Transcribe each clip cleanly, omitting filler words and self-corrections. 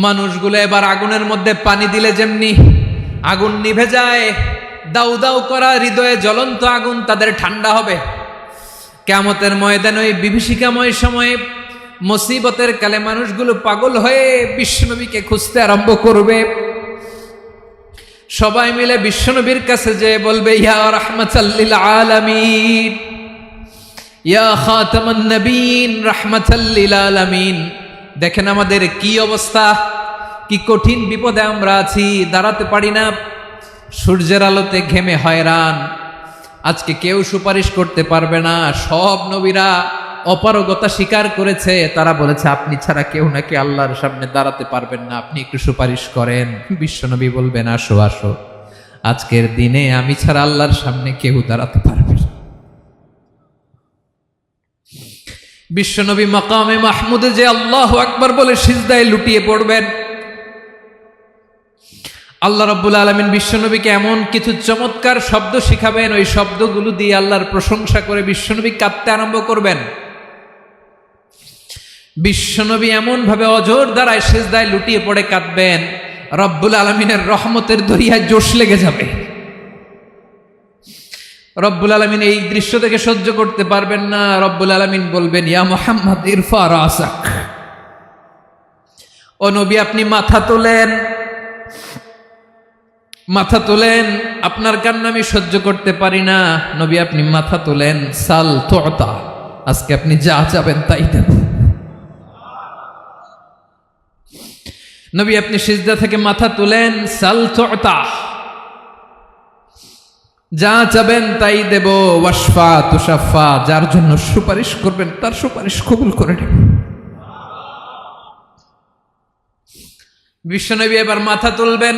মানুষগুলো এবার আগুনের মধ্যে পানি দিলে যেমনি আগুন নিভে যায়, দাউ দাউ করা হৃদয়ে জ্বলন্ত আগুন তাদের ঠান্ডা হবে। কিয়ামতের ময়দানে ওই বিভীষিকাময় সময়ে মুসিবতের কালে মানুষগুলো পাগল হয়ে বিশ্বনবীকে খুঁজতে আরম্ভ করবে। সবাই মিলে বিশ্বনবীর কাছে যেয়ে বলবে, ইয়া রাহমাতাল লিল আলামিন, ইয়া খাতামান নবীন, রাহমাতাল লিল আলামিন। দেখেন আমাদের কি অবস্থা, কি কঠিন বিপদে আমরা আছি, দাঁড়াতে পারি না, সূর্যের আলোতে ঘেমে হয়রান। আজকে কেউ সুপারিশ করতে পারবে না। সব নবীরা অপারগতা স্বীকার করেছে, তারা বলেছে আপনি ছাড়া কেউ নাকি আল্লাহর সামনে দাঁড়াতে পারবেন না, আপনি একটু সুপারিশ করেন। বিশ্বনবী বলবেন, আসো আসো, আজকের দিনে আমি ছাড়া আল্লাহর সামনে কেউ দাঁড়াতে পারবে না। বিশ্বনবী মাকামে মাহমুদে যে আল্লাহু আকবার বলে সিজদায় লুটিয়ে পড়বেন। আল্লাহ রাব্বুল আলামিন বিশ্বনবীকে এমন কিছু চমৎকার শব্দ শিখাবেন, ওই শব্দগুলো দিয়ে আল্লাহর প্রশংসা করে বিশ্বনবী কাঁদতে আরম্ভ করবেন। বিশ্বনবী এমন ভাবে অজর দ্বারায় সিজদায় লুটিয়ে পড়ে কাঁদবেন, রব্বুল আলামিনের রহমতের দরিয়ায় জোশ লেগে যাবে। রব্বুল আলামিন এই দৃশ্য থেকে সহ্য করতে পারবেন না। রব্বুল আলামিন বলবেন, ইয়া মুহাম্মদ ইরফা রাসাক, ও নবী আপনি মাথা তোলেন, মাথা তোলেন, আপনার কান্না আমি সহ্য করতে পারি না। নবী আপনি মাথা তোলেন, সাল তুতা, আজকে আপনি যা চাবেন তাই দেব। নবী আপনি সিজদা থেকে মাথা তুলেন, সাল তুতা, যা চাবেন তাই দেব। ওয়াশফা তুশাফা, যার জন্য সুপারিশ করবেন তার সুপারিশ কবুল করে নেব। বিশ্বনবী এবার মাথা তুলবেন।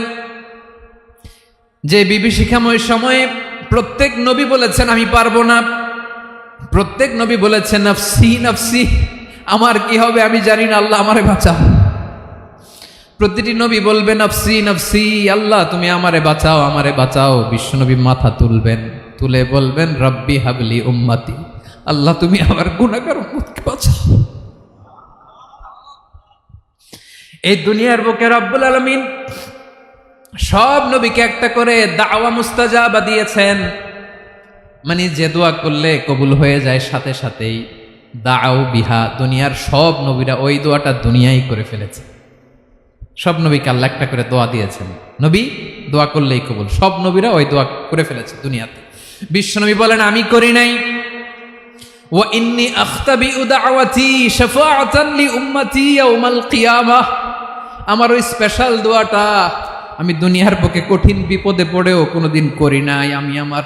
যে বিভীষিকাময় সময়ে প্রত্যেক নবী বলেছেন আমি পারবো না, প্রত্যেক নবী বলেছেন নফসি নফসি, আমার কি হবে আমি জানি না, আল্লাহ আমারে বাঁচাও। প্রতিটি নবী বলবেন নফসি নফসি, আল্লাহ তুমি আমারে বাঁচাও, আমারে বাঁচাও। বিশ্বনবী মাথা তুলবেন, তুলে বলবেন রব্বি হাবলি উম্মতি, আল্লাহ তুমি আমার গুনাহগার উম্মতকে বাঁচাও। এই দুনিয়ার বুকে রব্বুল আলামিন সব নবীকে একটা করে দাওয়া মুস্তাজাবা দিয়েছেন, মানে যে দোয়া করলে কবুল হয়ে যায় সাথে সাথেই। দাও বিহা, দুনিয়ার সব নবীরা ওই দোয়াটা দুনিয়ায় করে ফেলেছে। সব নবীকে আল্লাহ একটা করে দোয়া দিয়েছেন, নবী দোয়া করলেই কবুল। সব নবীরা ওই দোয়া করে ফেলেছে দুনিয়াতে। বিশ্বনবী বলেন আমি করি নাই। ওয়া ইন্নী আখতাবিউ দাওয়াতি শাফাআতান লি উম্মতি ইয়াউমাল কিয়ামাহ, আমার ওই স্পেশাল দোয়াটা আমি দুনিয়ার বুকে কঠিন বিপদে পড়েও কোনোদিন করি নাই। আমি আমার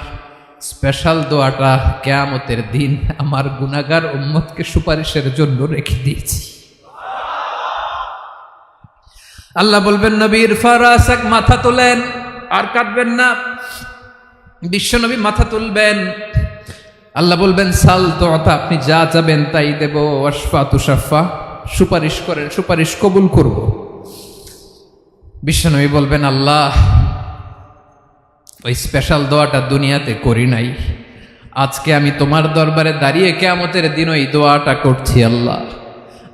স্পেশাল দোয়াটা কিয়ামতের দিন আমার গুনাহগার উম্মতকে সুপারিশের জন্য রেখে দিয়েছি। আল্লাহ বলবেন নবী ইরফা রাসাক, মাথা তোলেন, আর কাঁদবেন না। বিশ্বনবী মাথা তুলবেন, আল্লাহ বলবেন সাল তুতা, আপনি যা চাবেন তাই দেব। ওয়াশফা তুশাফা, সুপারিশ করেন, সুপারিশ কবুল করব। বিশ্বনবী বলবেন আল্লাহ ওই স্পেশাল দোয়াটা দুনিয়াতে করি নাই, আজকে আমি তোমার দরবারে দাঁড়িয়ে কিয়ামতের দিন ওই দোয়াটা করছি। আল্লাহ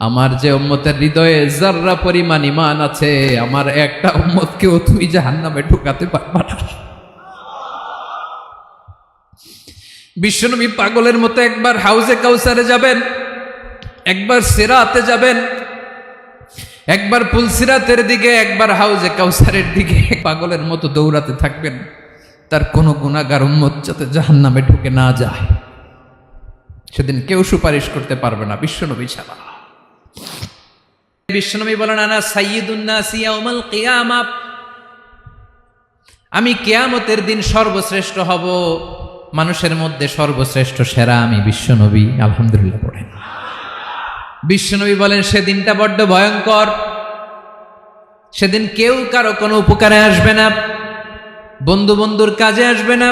আমার যে উম্মতের হৃদয়ে যাররা পরিমাণ ঈমান আছে, আমার একটা উম্মতকেও তুমি জাহান্নামে ঢুকাতে পারবা না। বিশ্বনবী পাগলের মতো একবার হাউজে কাউসারে যাবেন, একবার সিরাতে যাবেন, একবার পুলসিরাতের দিকে, একবার হাউজে কাউসারের দিকে, পাগলের মতো দৌড়াতে থাকবেন, তার কোনো গুনাহগার উম্মত যাতে জাহান্নামে ঢুকে না যায়। সেদিন কেউ সুপারিশ করতে পারবে না বিশ্বনবী ছাড়া। বিশ্বনবী বলেন আনা সাইয়্যিদুন নাসি ইয়াউমাল কিয়ামাহ, আমি কিয়ামতের দিন সর্বশ্রেষ্ঠ হব, মানুষের মধ্যে সর্বশ্রেষ্ঠ সেরা আমি বিশ্বনবী। আলহামদুলিল্লাহ পড়েন। বিশ্বনবী বলেন সেদিনটা বড্ড ভয়ঙ্কর, সেদিন কেউ কারো কোনো উপকারে আসবে না, বন্ধু বন্ধুর কাজে আসবে না,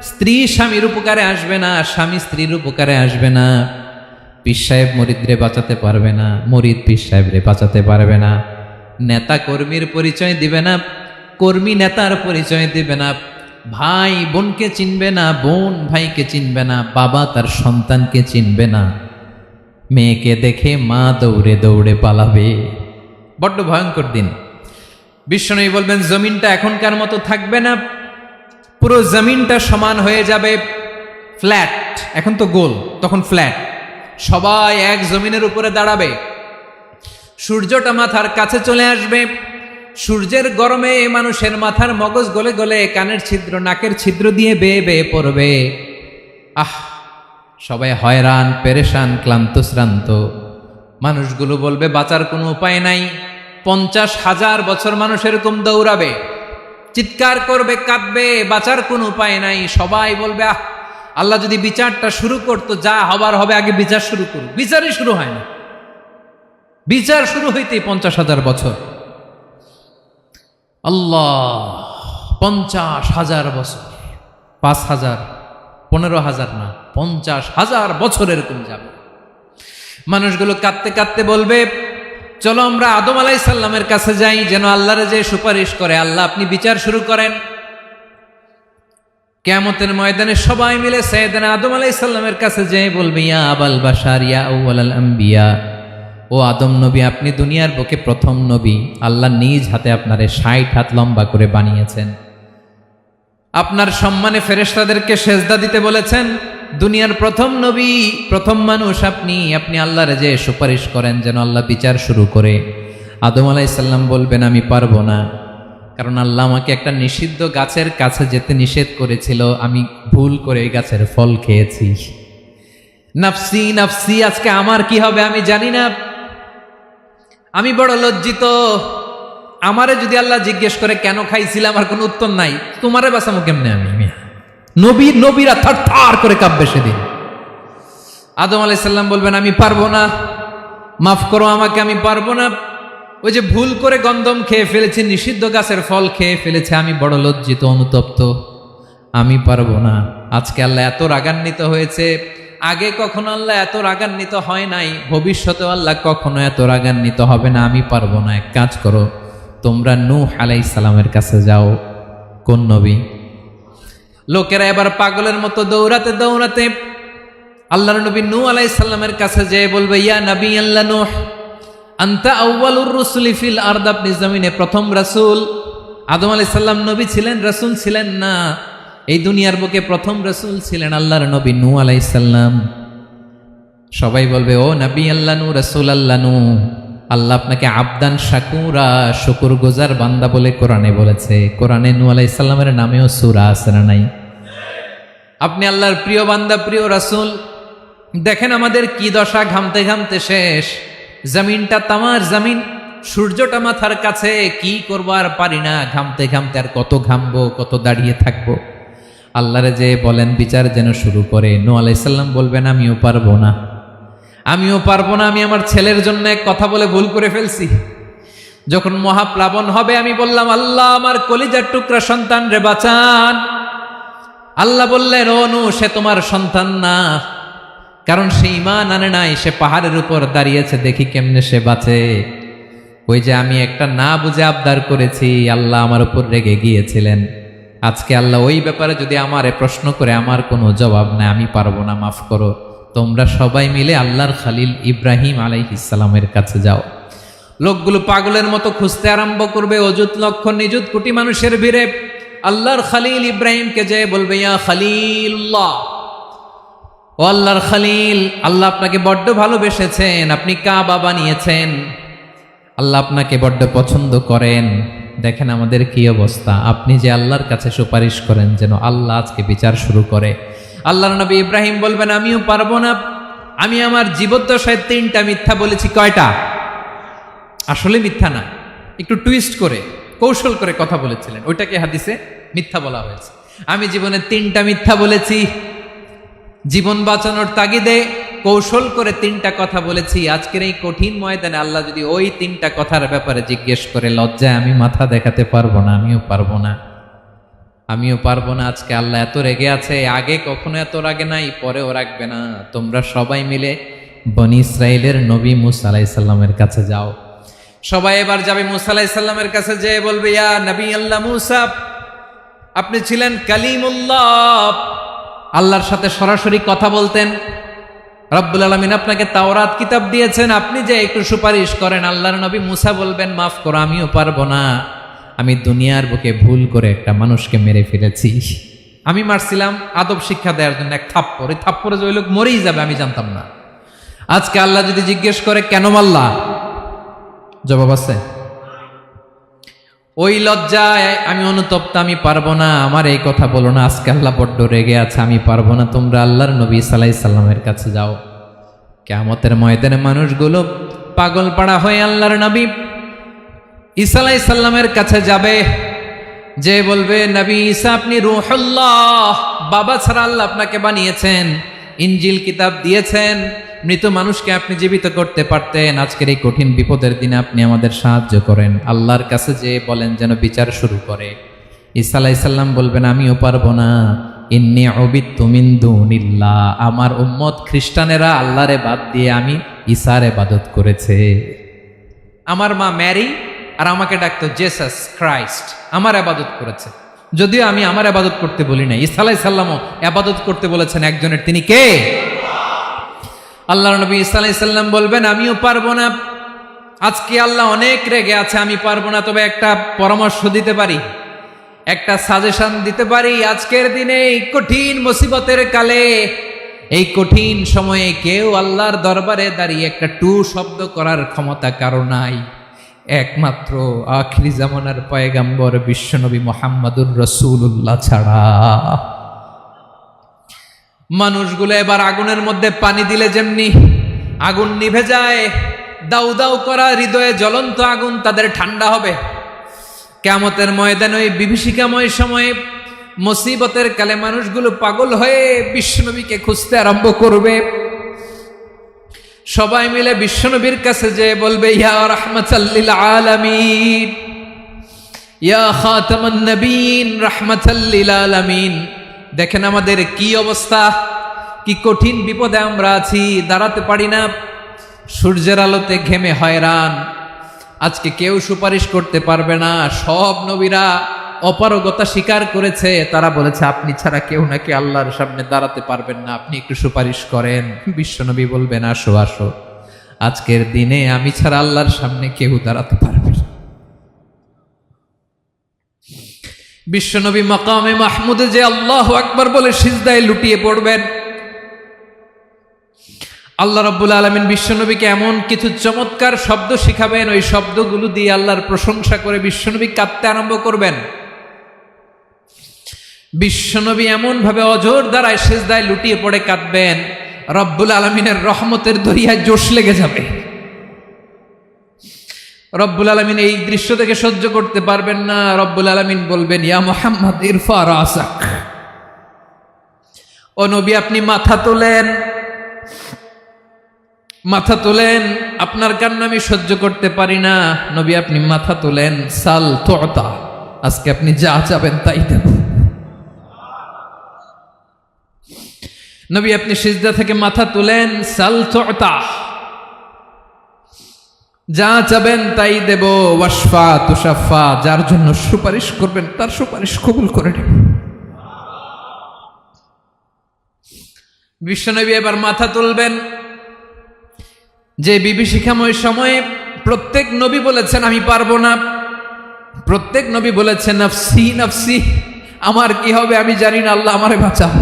স্ত্রী স্বামীর উপকারে আসবে না, স্বামী স্ত্রীর উপকারে আসবে না, পীর সাহেব মুরিদরে বাঁচাতে পারবে না, মুরিদ পীর সাহেবরে বাঁচাতে পারবে না, নেতা কর্মীর পরিচয় দিবে না, কর্মী নেতার পরিচয় দিবে না, ভাই বোনকে চিনবে না, বোন ভাইকে চিনবে না, বাবা তার সন্তানকে চিনবে না, মেয়েকে দেখে মা দৌড়ে দৌড়ে পালাবে, বড্ড ভয়ঙ্কর দিন। বিশ্বনবী বলবেন জমিনটা এখনকার মতো থাকবে না, পুরো জমিনটা সমান হয়ে যাবে, ফ্ল্যাট। এখন তো গোল, তখন ফ্ল্যাট। সবাই এক জমিনের উপরে দাঁড়াবে, সূর্যটা মাথার কাছে চলে আসবে, সূর্যের গরমে মানুষের মাথার মগজ গলে গলে কানের ছিদ্র নাকের ছিদ্র দিয়ে বেয়ে বেয়ে পড়বে। সবাই হয়রান, পেরেশান, ক্লান্ত শ্রান্ত। মানুষগুলো বলবে বাঁচার কোনো উপায় নাই। 50,000 বছর মানুষ এরকম দৌড়াবে, চিৎকার করবে, কাঁদবে, বাঁচার কোনো উপায় নাই। সবাই বলবে আল্লাহ যদি বিচারটা শুরু করতো, যা হবার হবে, আগে বিচার শুরু করুক। বিচারই শুরু হয় না, বিচার শুরু হইতেই 50,000 বছর। আল্লাহ, 50,000 বছর, 5,000, 15,000 না, 50,000 বছর এরকম যাবে। মানুষগুলো কাঁদতে কাঁদতে বলবে চলো আমরা আদম আলাইহিস সালামের কাছে যাই, যেন আল্লাহরে যে সুপারিশ করে, আল্লাহ আপনি বিচার শুরু করেন। কিয়ামতের ময়দানে সবাই মিলে সাইয়েদনা আদম আলাইহিস সালামের কাছে যেয়ে বলবে ইয়া আবাল বাশার ইয়া আউয়ালাল আম্বিয়া, ও আদম নবী, আপনি দুনিয়ার বুকে প্রথম নবী। আল্লাহ নিজ হাতে আপনারে 60 হাত লম্বা করে বানিয়েছেন, আপনার সম্মানে ফেরেশতাদেরকে সেজদা দিতে বলেছেন। দুনিয়ার প্রথম নবী, প্রথম মানুষ আপনি। আপনি আল্লাহরে যে সুপারিশ করেন যেন আল্লাহ বিচার শুরু করে। আদম আলাইহিস সালাম বলবেন আমি পারবো না, কারণ আল্লাহ আমাকে একটা নিষিদ্ধ গাছের কাছে যেতে নিষেধ করেছিল, আমি ভুল করে এই গাছের ফল খেয়েছি। নাফসি নাফসি, আজকে আমার কি হবে আমি জানি না, আমি বড় লজ্জিত। আমারে যদি আল্লাহ জিজ্ঞেস করে কেন খাইছিলাম, আমার কোনো উত্তর নাই। তোমারে বাঁচামো কেমনে আমি? নবীরা থার থার করে কাঁপবে সেদিন। আদম আলাইহিস সালাম বলবেন আমি পারবো না, মাফ করো আমাকে, আমি পারবো না। ওই যে ভুল করে গন্ধম খেয়ে ফেলেছি, নিষিদ্ধ গাছের ফল খেয়ে ফেলেছে, আমি বড় লজ্জিত, অনুতপ্ত, আমি পারবো না। আজকে আল্লাহ এত রাগান্বিত হয়েছে, আগে কখনো আল্লাহ এত রাগান্বিত হয় নাই, ভবিষ্যতেও আল্লাহ কখনো এত রাগান্বিত হবে না। আমি পারবো না। এক কাজ করো, তোমরা নূহ আলাইহিস সালামের কাছে যাও। কোন নবী? লোকেরা এবার পাগলের মতো দৌড়াতে দৌড়াতে আল্লাহর নবী নূহ আলাইহিস সালামের কাছে যেয়ে বলবে ইয়া নবী আল্লাহ নূহ, আনতা আউয়ালুর রুসুলি ফিল আরদ, আপনি জমিনে প্রথম রাসূল। আদম আলাইহিস সালাম নবী ছিলেন, রাসূল ছিলেন না। এই দুনিয়ার বুকে প্রথম রাসূল ছিলেন আল্লাহর নবী নূহ আলাইহিস সালাম। সবাই বলবে ও নবী আল্লাহ নূহ, রাসূল আল্লাহ নূহ, আল্লাহ আপনাকে আবদান শাকুরা, শুকর গুজার বান্দা বলে কোরআনে বলেছে। কোরআনে নূহ আলাইহিস সালামের নামেও সূরা আছে না নাই? আপনি আল্লাহর প্রিয় বান্দা, প্রিয় রাসূল। দেখেন আমাদের কি দশা, ঘামতে ঘামতে শেষ। জমিনটা তামার জমিন, সূর্যটা মাথার কাছে, কি করবো আর পারি না, ঘামতে ঘামতে আর কত ঘামবো, কত দাঁড়িয়ে থাকবো। আল্লাহরে যে বলেন বিচার যেন শুরু করে। নূহ আলাইহিস সালাম বলবেন আমিও পারবো না, আমিও পারবো না। আমি আমার ছেলের জন্য এক কথা বলে ভুল করে ফেলছি। যখন মহাপ্লাবন হবে আমি বললাম আল্লাহ আমার কলিজার টুকরা সন্তান রে বাঁচান। আল্লাহ বললেন ও নূহ, সে তোমার সন্তান না, কারণ সে ঈমান আনে নাই, সে পাহাড়ের উপর দাঁড়িয়েছে, দেখি কেমনে সে বাঁচে। ওই যে আমি একটা না বুঝে আবদার করেছি, আল্লাহ আমার উপর রেগে গিয়েছিলেন। আজকে আল্লাহ ওই ব্যাপারে যদি আমারে প্রশ্ন করে, আমার কোনো জবাব নাই, আমি পারবো না, মাফ করো। তোমরা সবাই মিলে আল্লাহর খালিল ইব্রাহিম আলাইহিস সালামের কাছে যাও। লোকগুলো পাগলের মতো খুঁজতে আরম্ভ করবে, অযুত লক্ষ নিযুত কোটি মানুষের ভিড়ে আল্লাহর খালিল ইব্রাহিমকে যে বলবে ইয়া খালিলুল্লাহ, ও আল্লাহর খালিল, আল্লাহ আপনাকে বড্ড ভালোবেসেছেন, আপনি কাবা বানিয়েছেন, আল্লাহ আপনাকে বড্ড পছন্দ করেন। দেখেন আমাদের কি অবস্থা। আপনি যে আল্লাহর কাছে সুপারিশ করেন যেন আল্লাহ আজকে বিচার শুরু করে। আল্লাহর নবী ইব্রাহিম বলবেন আমিও পারবো না, আমি আমার জীবদ্দশায় 3টা মিথ্যা বলেছি। কয়টা? আসলে মিথ্যা না, একটু টুইস্ট করে কৌশল করে কথা বলেছিলেন, ওইটাকে হাদিসে মিথ্যা বলা হয়েছে। আমি জীবনে 3টা মিথ্যা বলেছি, জীবন বাঁচানোর তাগিদে কৌশল করে 3টা কথা বলেছি। আজকের এই কঠিন ময়দানে আল্লাহ যদি ওই 3টা কথার ব্যাপারে জিজ্ঞেস করে, লজ্জায় আমি মাথা দেখাতে পারবো না, আমিও পারবো না, আমিও পারবো না। আজকে আল্লাহ এত রেগে আছে, আগে কখনো এত রাগে নাই, পরেও রাখবে না। তোমরা সবাই মিলে বনি ইসরাইলের নবী মূসা আলাইহিস সালামের কাছে যাও। সবাই এবার যাবে মূসা আলাইহিস সালামের কাছে, যেয়ে বলবে ইয়া নবী আল্লাহ মূসা, আপনি ছিলেন কালিমুল্লাহ, আল্লাহর সাথে সরাসরি কথা বলতেন। রব্বুল আলামিন আপনাকে তাওরাত কিতাব দিয়েছেন, আপনি যে একটু সুপারিশ করেন। আল্লাহর নবী মুসা বলবেন, মাফ করো, আমিও পারবো না, আমি দুনিয়ার বুকে ভুল করে একটা মানুষকে মেরে ফেলেছি। আমি মারছিলাম আদব শিক্ষা দেওয়ার জন্য এক থাপ্পড়, এই থাপ্পড়ে যে ওই লোক মরেই যাবে আমি জানতাম না। আজকে আল্লাহ যদি জিজ্ঞেস করে কেন মারলা, জবাব আছে? ওই লজ্জায় আমি অনুতপ্ত, আমি পারবো না, আমার এই কথা বলো না। আজকে আল্লাহ বড্ড রেগে আছে, আমি পারবো না, তোমরা আল্লাহর নবী ঈসা আলাইহিস সালামের কাছে যাও। কিয়ামতের ময়দানে মানুষগুলো পাগল পাড়া হয়ে আল্লাহর নবী ঈসা আলাইহিস সালামের কাছে যাবে, যে বলবে, নবী ঈসা আপনি রূহুল্লাহ, বাবা ছাড়া আল্লাহ আপনাকে বানিয়েছেন, ইনজিল কিতাব দিয়েছেন, মৃত মানুষকে আপনি জীবিত করতে পারতেন, আজকের এই কঠিন বিপদের দিনে আপনি আমাদের সাহায্য করেন। আল্লাহর কাছে যে বলেন যেন বিচার শুরু করে। ঈসা আলাইহিস সালাম বলবেন, আমিও পারবো না, ইন্নী উবিদতু মিন দুনিল্লাহ, আমার উম্মত খ্রিস্টানেরা আল্লাহরে বাদ দিয়ে আমি ঈসার ইবাদত করেছে। আমার মা ম্যারি আর আমাকে ডাকতো জেসাস ক্রাইস্ট, আমার ইবাদত করেছে, যদিও আমি আমার ইবাদত করতে বলি না। ঈসা আলাইহিস সালামও ইবাদত করতে বলেছেন একজনের, তিনি কে? আল্লাহর নবী ঈসা আলাইহিস সালাম বলবেন, আমিও পারবো না, আজকে আল্লাহ অনেক রেগে আছে, আমি পারবো না, তবে একটা পরামর্শ দিতে পারি, একটা সাজেশন দিতে পারি। আজকের দিনে এই কঠিন মুসিবতের কালে, এই কঠিন সময়ে কেউ আল্লাহর দরবারে দাঁড়িয়ে একটা টু শব্দ করার ক্ষমতা কারো নাই, একমাত্র আখিরি জামানার পয়গাম্বর বিশ্বনবী মুহাম্মদুর রাসূলুল্লাহ ছাড়া। মানুষগুলো এবার আগুনের মধ্যে পানি দিলে যেমনি আগুন নিভে যায়, দাউ দাউ করা হৃদয়ে জ্বলন্ত আগুন তাদের ঠান্ডা হবে। কিয়ামতের ময়দানে ওই বিভীষিকাময় সময়ে মুসিবতের কালে মানুষগুলো পাগল হয়ে বিশ্বনবীকে খুঁজতে আরম্ভ করবে। সবাই মিলে বিশ্বনবীর কাছে যে বলবে, ইয়া রাহমাতাল লিল আলামিন, ইয়া খাতামান নবীন, রাহমাতাল লিল আলামিন, দেখেন আমাদের কি অবস্থা, কি কঠিন বিপদে আমরা আছি, দাঁড়াতে পারি না, সূর্যের আলোতে ঘেমে হয়রান, আজকে কেউ সুপারিশ করতে পারবে না। সব নবীরা অপারগতা স্বীকার করেছে, তারা বলেছে আপনি ছাড়া কেউ নাকি আল্লাহর সামনে দাঁড়াতে পারবেন না, আপনি একটু সুপারিশ করেন। বিশ্বনবী বলবেন, আসো আসো, আজকের দিনে আমি ছাড়া আল্লাহর সামনে কেউ দাঁড়াতে পারবে না। বিশ্বনবী মাকামে মাহমুদে যে আল্লাহু আকবার বলে সিজদায় লুটিয়ে পড়বেন। আল্লাহ রাব্বুল আলামিন বিশ্বনবীকে এমন কিছু চমৎকার শব্দ শিখাবেন, ওই শব্দগুলো দিয়ে আল্লাহর প্রশংসা করে বিশ্বনবী কাঁদতে আরম্ভ করবেন। বিশ্বনবী এমন ভাবে অজর দ্বারায় সিজদায় লুটিয়ে পড়ে কাঁদবেন, রব্বুল আলামিনের রহমতের দরিয়ায় জোশ লেগে যাবে। রব্বুল আলামিন এই দৃশ্য থেকে সহ্য করতে পারবেন না। রব্বুল আলামিন বলবেন, ইয়া মুহাম্মদ ইরফা রাসাক, ও নবী আপনি মাথা তোলেন, মাথা তোলেন, আপনার কান্না আমি সহ্য করতে পারি না। নবী আপনি মাথা তোলেন, সাল তুতা, আজকে আপনি যা চাবেন তাই দেব। নবী আপনি সিজদা থেকে মাথা তুলেন, সাল তুতা, যা চাবেন তাই দেব। ওয়াশফা তুশাফা, যার জন্য সুপারিশ করবেন তার সুপারিশ কবুল করে নেব। বিশ্বনবী এবার মাথা তুলবেন। যে বিভীষিকাময় সময়ে প্রত্যেক নবী বলেছেন আমি পারবো না, প্রত্যেক নবী বলেছেন নফসি নফসি, আমার কি হবে আমি জানি না, আল্লাহ আমারে বাঁচাও।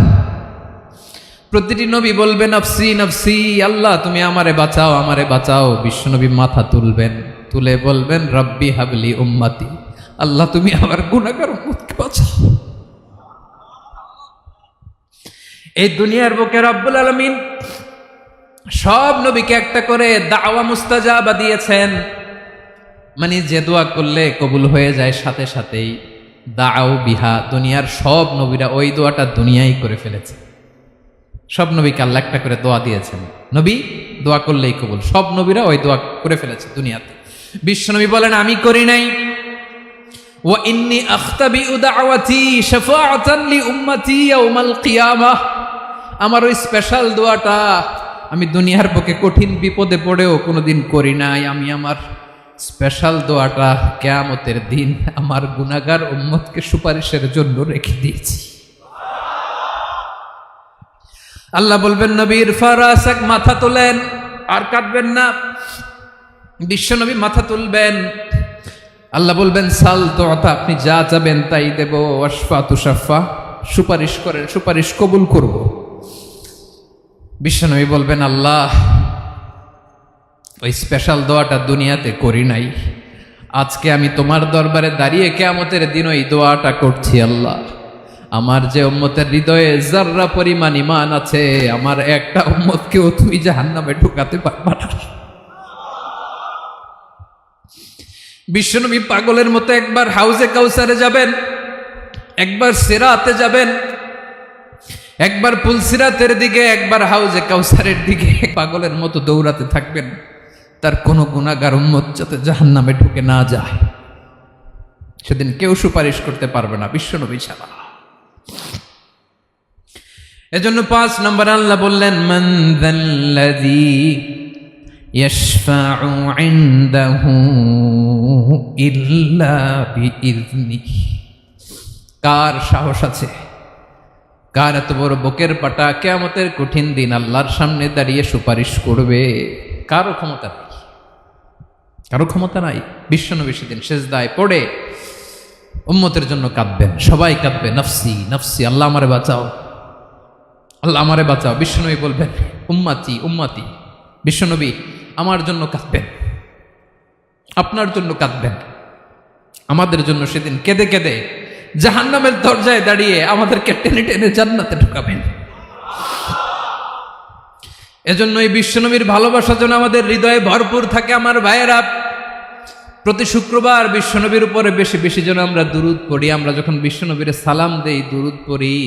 প্রতিটি নবী বলবেন নফসি নফসি, আল্লাহ তুমি আমারে বাঁচাও, আমারে বাঁচাও। বিশ্বনবী মাথা তুলবেন, তুলে বলবেন রব্বি হাবলি উম্মতি, আল্লাহ তুমি আমার গুনাহগার উম্মতকে বাঁচাও। এই দুনিয়ার বুকে রব্বুল আলামিন সব নবীকে একটা করে দাওয়া মুস্তাজাবা দিয়েছেন, মানে যে দোয়া করলে কবুল হয়ে যায় সাথে সাথেই। দাও বিহা, দুনিয়ার সব নবীরা ওই দোয়াটা দুনিয়ায় করে ফেলেছে। সব নবীকে আল্লাহ একটা করে দোয়া দিয়েছেন, নবী দোয়া করলেই কবুল, সব নবীরা ওই দোয়া করে ফেলেছে দুনিয়াতে। বিশ্বনবী বলেন আমি করি নাই। ওয়া ইন্নী আখতাবিউ দাওয়াতি শাফাআতান লি উম্মতি ইয়াউমাল কিয়ামাহ, আমার ওই স্পেশাল দোয়াটা আমি দুনিয়ার বুকে কঠিন বিপদে পড়েও কোনোদিন করি নাই। আমি আমার স্পেশাল দোয়াটা কিয়ামতের দিন আমার গুনাহগার উম্মতকে সুপারিশের জন্য রেখে দিয়েছি। আল্লাহ বলবেন নবীর ফারাসাক, মাথা তোলেন, আর কাটবেন না। বিশ্ব নবী মাথা তুলবেন। আল্লাহ বলবেন সাল তো, আপনি যা চাবেন তাই দেব। ওয়াশফা তুশাফা, সুপারিশ করেন, সুপারিশ কবুল করব। বিশ্ব নবী বলবেন আল্লাহ, ওই স্পেশাল দোয়াটা দুনিয়াতে করি নাই, আজকে আমি তোমার দরবারে দাঁড়িয়ে কিয়ামতের দিন ওই দোয়াটা করছি। আল্লাহ, আমার যে উম্মতের হৃদয়ে যাররা পরিমাণ ঈমান আছে, আমার একটা উম্মতকেও তুই জাহান্নামে ঢুকাতে পারবা না। বিশ্বনবী পাগলের মতো একবার হাউজে কাউসারে যাবেন, একবার সিরাতে যাবেন, একবার পুলসিরাতের দিকে, একবার হাউজে কাউসারের দিকে পাগলের মতো দৌড়াতে থাকবেন। তার কোনো গুনাহগার উম্মত যাতে জাহান্নামে ঢুকে না যায়। সেদিন কেউ সুপারিশ করতে পারবে না বিশ্বনবী ছাড়া। এজন্য 5 নম্বর আল্লাহ বললেন মান যাল্লাযী ইয়াশফাউ ইনদাহু ইল্লা বিইযনিহি। কার সাহস আছে, কার এত বড় বুকের পাটা কিয়ামতের কঠিন দিন আল্লাহর সামনে দাঁড়িয়ে সুপারিশ করবে? কারো ক্ষমতা নেই, কারো ক্ষমতা নাই। বিশ্বনবী সেদিন সেজদায় পড়ে উম্মতের জন্য কাঁদবেন, সবাই কাঁদবে, নফসি নফসি, আল্লাহ আমারে বাঁচাও, আল্লাহ আমারে বাঁচাও। বিশ্বনবী বলবেন উম্মতি উম্মতি। বিশ্বনবী আমার জন্য কাঁদবেন, আপনার জন্য কাঁদবেন, আমাদের জন্য সেদিন কেঁদে কেঁদে জাহান্নামের দরজায় দাঁড়িয়ে আমাদেরকে টেনে টেনে জান্নাতে ঢুকাবেন। এজন্য এই বিশ্বনবীর ভালোবাসা যেন আমাদের হৃদয়ে ভরপুর থাকে। আমার ভাইয়েরা, প্রতি শুক্রবার বিশ্বনবীর উপরে বেশি বেশি যেন আমরা দুরূদ পড়ি। আমরা যখন বিশ্বনবীর সালাম দেই, দুরূদ পড়ি,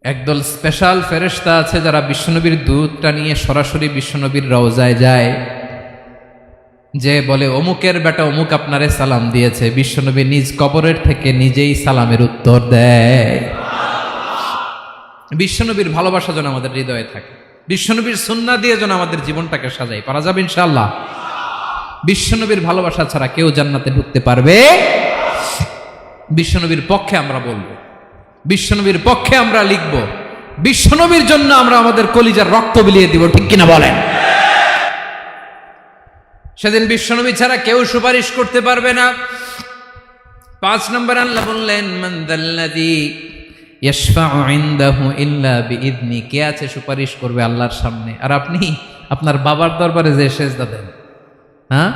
একদল স্পেশাল ফেরেশতা আছে যারা বিশ্বনবীর দুরূদটা নিয়ে সরাসরি বিশ্বনবীর রওজায় যায়, যে বলে অমুকের বেটা অমুক আপনারে সালাম দিয়েছে। বিশ্বনবী নিজ কবরের থেকে নিজেই সালামের উত্তর দেয়। বিশ্বনবীর ভালোবাসা যেন আমাদের হৃদয়ে থাকে, বিশ্বনবীর সুন্নাহ দিয়ে যেন আমাদের জীবনটাকে সাজাই। পারা যাবে ইনশাআল্লাহ। বিশ্বনবীর ভালোবাসা ছাড়া কেউ জান্নাতে ঢুকতে পারবে? বিশ্বনবীর পক্ষে আমরা বলবো, বিশ্বনবীর পক্ষে আমরা লিখব, বিশ্বনবীর জন্য আমরা আমাদের কলিজার রক্ত বিলিয়ে দিব, ঠিক কিনা বলেন? সেদিন বিশ্বনবী ছাড়া কেউ সুপারিশ করতে পারবে না। 5 নম্বর আল্লাহ বললেন মান যাল্লাযী ইয়াশফাউ ইনদাহু ইল্লা বিইযনি। কে আছে সুপারিশ করবে আল্লাহর সামনে? আর আপনি আপনার বাবার দরবারে যে সেজদা দেন, হ্যাঁ,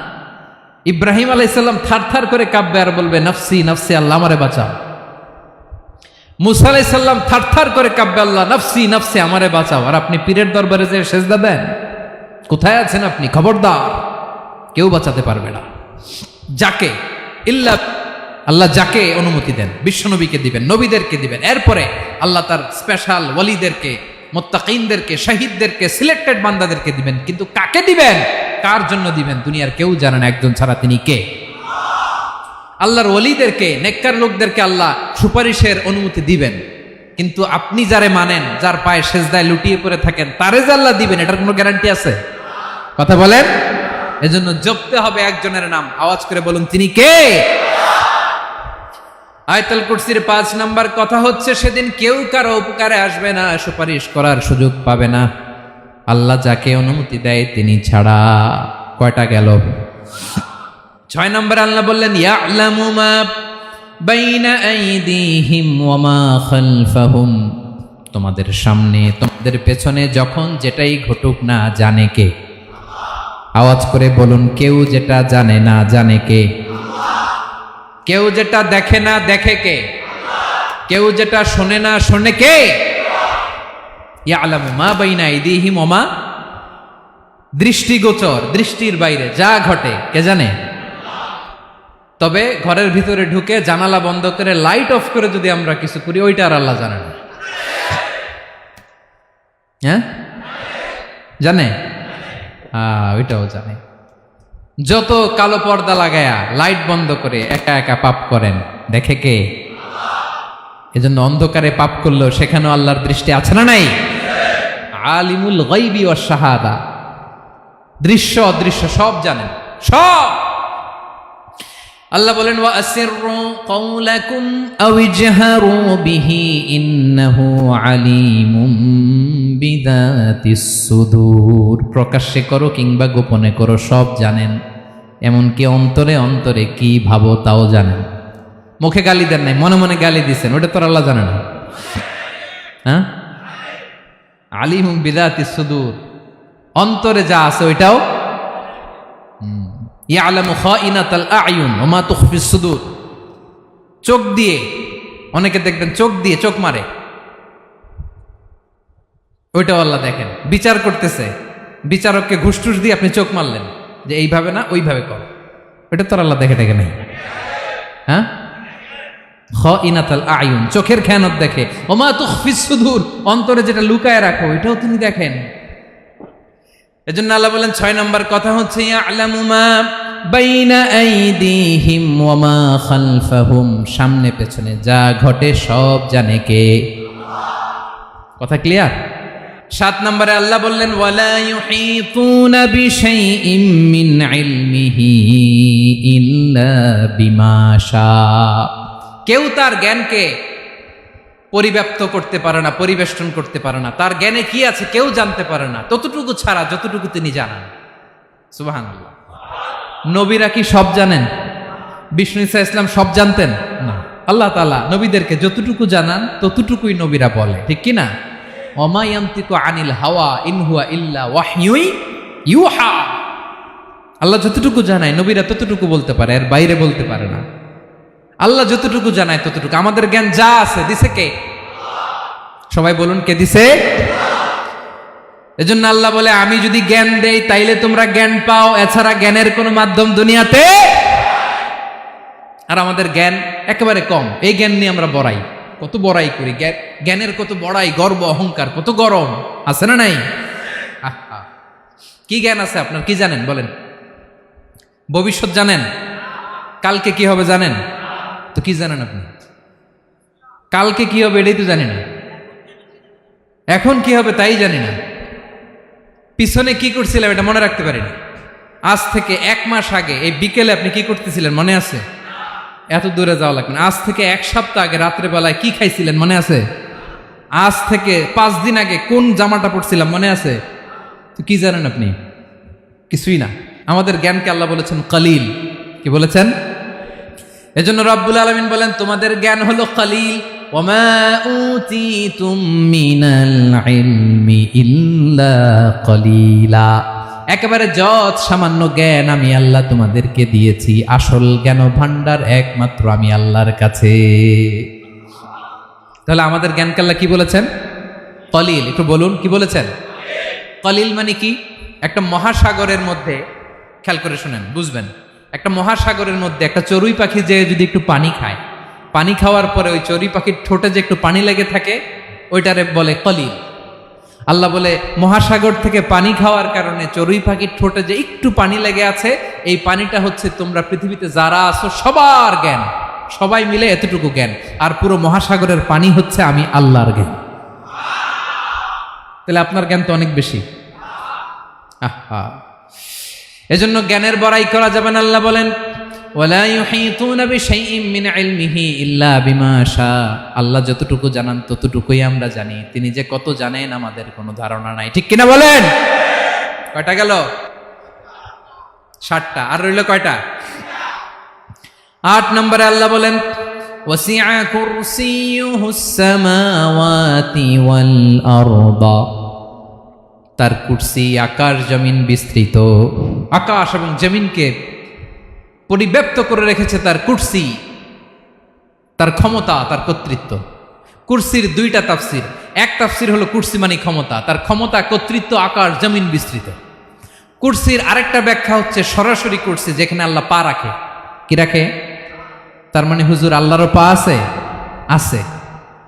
ইব্রাহিম আলাইহিস সালাম থারথার করে কাঁপবে আর বলবে নফসি নফসি, আল্লাহ আমারে বাঁচাও। মুসা আলাইহিস সালাম থারথার করে কাঁপবে, আল্লাহ নফসি নফসি, আমারে বাঁচাও। আর আপনি পীরের দরবারে যে সেজদা দেন, কোথায় আছেন আপনি? খবরদার, কেউ বাঁচাতে পারবে না। যাকে ইল্লা আল্লাহ যাকে অনুমতি দেন, বিশ্বনবীকে দিবেন, নবীদেরকে দিবেন, এরপরে আল্লাহ তার স্পেশাল ওয়ালিদেরকে, মুত্তাকিনদেরকে, শহীদদেরকে, সিলেক্টেড বান্দাদেরকে দিবেন। কিন্তু কাকে দিবেন, কার জন্য দিবেন, দুনিয়ার কেউ জানে না একজন ছাড়া, তিনি কে? আল্লাহর ওয়ালিদেরকে, নেককার লোকদেরকে আল্লাহ সুপারিশের অনুমতি দিবেন। কিন্তু আপনি যারে মানেন, যার পায়ে সেজদায় লুটিয়ে পড়ে থাকেন, তারে যে আল্লাহ দিবেন, এটার কোনো গ্যারান্টি আছে? কথা বলেন। এজন্য জপতে হবে একজনের নাম, আওয়াজ করে বলুন, তিনি কে? আয়াতুল কুরসির 5 নাম্বার কথা হচ্ছে সেদিন কেউ কারো উপকারে আসবে না, সুপারিশ করার সুযোগ পাবে না, আল্লাহ যাকে অনুমতি দেয় তিনি ছাড়া। কয়টা গেল? 6 নাম্বার আল্লাহ বললেন ইয়ালামু মা বাইনা আইদিহিম ওয়া মা খালফাহুম। তোমাদের সামনে, তোমাদের পেছনে যখন যেটাই ঘটুক না জানে কে? আওয়াজ করে বলুন, কেউ যেটা জানে না জানে কে? কেউ যেটা দেখে না দেখে কে? কেউ যেটা শোনে না শোনে কে? ইয়ালামু মা বাইনা আইদিহিম ওয়া মা, দৃষ্টিগোচর, দৃষ্টির বাইরে যা ঘটে কে জানে? তবে ঘরের ভিতরে ঢুকে জানালা বন্ধ করে লাইট অফ করে যদি আমরা কিছু করি, ওইটা আর আল্লাহ জানে না। হ্যাঁ, জানে? ওইটাও জানে। যত কালো পর্দা লাগায়া লাইট বন্ধ করে একা একা পাপ করেন, দেখে কে? এজন্য অন্ধকারে পাপ করলেও সেখানেও আল্লাহর দৃষ্টি আছে না নাই? আলিমুল গায়বি ওয়াশ শাহাদা, দৃশ্য অদৃশ্য সব জানেন, সব। আল্লাহ বলেন ওয়া আসিররু কাওলাকুম আও ইজহারু বিহি ইন্নাহু আলিমুম বিযাতিস সুদূর। প্রকাশ্যে করো কিংবা গোপনে করো, সব জানেন, এমনকি অন্তরে অন্তরে কি ভাবো তাও জানেন। মুখে গালি দেন নাই, মনে মনে গালি দিচ্ছেন, ওটা তো আল্লাহ জানে না? হ্যাঁ, আলিমুম বিযাতিস সুদূর, অন্তরে যা আছে ওইটাও ইয়ালামু খাইনাতাল আয়ুন ওয়া মা তুখফিস সুদূর। চোখ দিয়ে, অনেকে দেখবেন চোখ দিয়ে চোখ মারে, ওইটাও আল্লাহ দেখেন। বিচার করতেছে, বিচারককে ঘুষ টুস দিয়ে আপনি চোখ মারলেন যে এইভাবে না ওইভাবে কর, ওইটা তো আল্লাহ দেখে দেখে নাই? হ্যাঁ, খাইনাতাল আয়ুন, চোখের খেয়ানত দেখে। ওয়া মা তুখফিস সুদূর, অন্তরে যেটা লুকায় রাখো ওইটাও তিনি দেখেন। এজন্য আল্লাহ বলেন 6 নম্বর কথা হচ্ছে ইয়ালামু মা বাইনা আইদিহিম ওয়া মা খালফাহুম, সামনে পেছনে যা ঘটে সব জানে কে? কথা ক্লিয়ার? 7 নম্বরে আল্লাহ বললেন ওয়ালা ইউহিতুনা বিশাইইম মিন ইলমিহি ইল্লা বিমা শা। কেউ তার জ্ঞানকে পরিব্যাপ্ত করতে পারে না, পরিবেষ্টন করতে পারে না। তার জ্ঞানে কি আছে কেউ জানতে পারে না, ততটুকু ছাড়া যতটুকু তিনি জানেন। সুবহানাল্লাহ। নবীরা কি সব জানেন? বিষ্ণু ঈসা ইসলাম সব জানতেন না। আল্লাহ তাআলা নবীদেরকে যতটুকু জানান ততটুকুই নবীরা বলে, ঠিক কি না? ওমা ইয়ানতিকু আনিল হাওয়া ইন হুয়া ইল্লা ওয়াহয়ুই ইউহা। আল্লাহ যতটুকু জানায় নবীরা ততটুকু বলতে পারে, এর বাইরে বলতে পারে না। আল্লাহ যতটুকু জানায় ততটুকু। আমাদের জ্ঞান যা আছে দিছে কে? সবাই বলুন, কে দিছে? এজন্য আল্লাহ বলে আমি যদি জ্ঞান দেই তাইলে তোমরা জ্ঞান পাও, এছাড়া জ্ঞানের কোনো মাধ্যম দুনিয়াতে। আর আমাদের জ্ঞান একেবারে কম, এই জ্ঞান নিয়ে আমরা বড়াই, কত বড়াই করি, জ্ঞানের কত বড়াই, গর্ব অহংকার, কত গরম আছে না নাই? কি জ্ঞান আছে আপনার? কি জানেন বলেন? ভবিষ্যৎ জানেন? কালকে কি হবে জানেন? তো কি জানেন আপনি? কালকে কি হবে এটাই তো জানি না, এখন কি হবে তাই জানি না, পিছনে কি করছিলাম এটা মনে রাখতে পারি না। আজ থেকে 1 মাস আগে এই বিকেলে আপনি কি করতেছিলেন মনে আছে? এত দূরে যাওয়া লাগবে না। আজ থেকে 1 সপ্তাহ আগে রাত্রে বেলায় কি খাইছিলেন মনে আছে? আজ থেকে 5 দিন আগে কোন জামাটা পরছিলাম মনে আছে? তো কি জানেন আপনি? কিছুই না। আমাদের জ্ঞানকে আল্লাহ বলেছেন কলিল। কি বলেছেন? এজন্য রব্বুল আলামিন বলেন তোমাদের জ্ঞান হলো কলিল। ওমা উতিতুম মিনাল ইলমি ইল্লা কলিলা। একেবারে যত সামান্য জ্ঞান আমি আল্লাহ তোমাদেরকে দিয়েছি, আসল জ্ঞান ভান্ডার একমাত্র আমি আল্লাহর কাছে। তাহলে আমাদের জ্ঞানকে আল্লাহ কি বলেছেন? কলিল। একটু বলুন কি বলেছেন? কলিল মানে কি? একটা মহাসাগরের মধ্যে, খেয়াল করে শুনেন বুঝবেন, একটা মহাসাগরের মধ্যে একটা চড়ুই পাখি যে যদি একটু পানি খায়, পানি খাওয়ার পরে ওই চড়ুই পাখির ঠোঁটে যে একটু পানি লেগে থাকে ওইটারে বলে কলিল। আল্লাহ বলে মহাসাগর থেকে পানি খাওয়ার কারণে চড়ুই পাখির ঠোঁটে যে একটু পানি লেগে আছে, এই পানিটা হচ্ছে তোমরা পৃথিবীতে যারা আছো সবার জ্ঞান, সবাই মিলে এতটুকু জ্ঞান, আর পুরো মহাসাগরের পানি হচ্ছে আমি আল্লাহর জ্ঞান। তাহলে আপনার জ্ঞান তো অনেক বেশি। আহা, এজন্য জ্ঞানের বড়াই করা যাবে না। আল্লাহ বলেন ওয়ালা ইউহিতুনা বিশাইইম মিন ইলমিহি ইল্লা বিমা শা। আল্লাহ যতটুকু জানান ততটুকুই আমরা জানি, তিনি যে কত জানেন আমাদের কোনো ধারণা নাই, ঠিক কিনা বলেন? কয়টা গেল? 7টা। আর রইল কয়টা? 8 নম্বরে আল্লাহ বলেন ওয়াসিআ কুরসিয়ুহুস সামাওয়াতি ওয়াল আরদা। তার কুরসি আকাশ জমিন বিস্তৃত, আকাশ এবং জমিনকে পরিব্যাপ্ত করে রেখেছে তার কুরসি, তার ক্ষমতা, তার কর্তৃত্ব। কুরসির 2টা তাফসির। এক তাফসির হলো কুরসি মানে ক্ষমতা, তার ক্ষমতা, কর্তৃত্ব, আকাশ জমিন বিস্তৃত। কুরসির আরেকটা ব্যাখ্যা হচ্ছে সরাসরি কুরসি, যেখানে আল্লাহ পা রাখে। কি রাখে? তার মানে হুজুর আল্লাহরও পা আছে? আছে।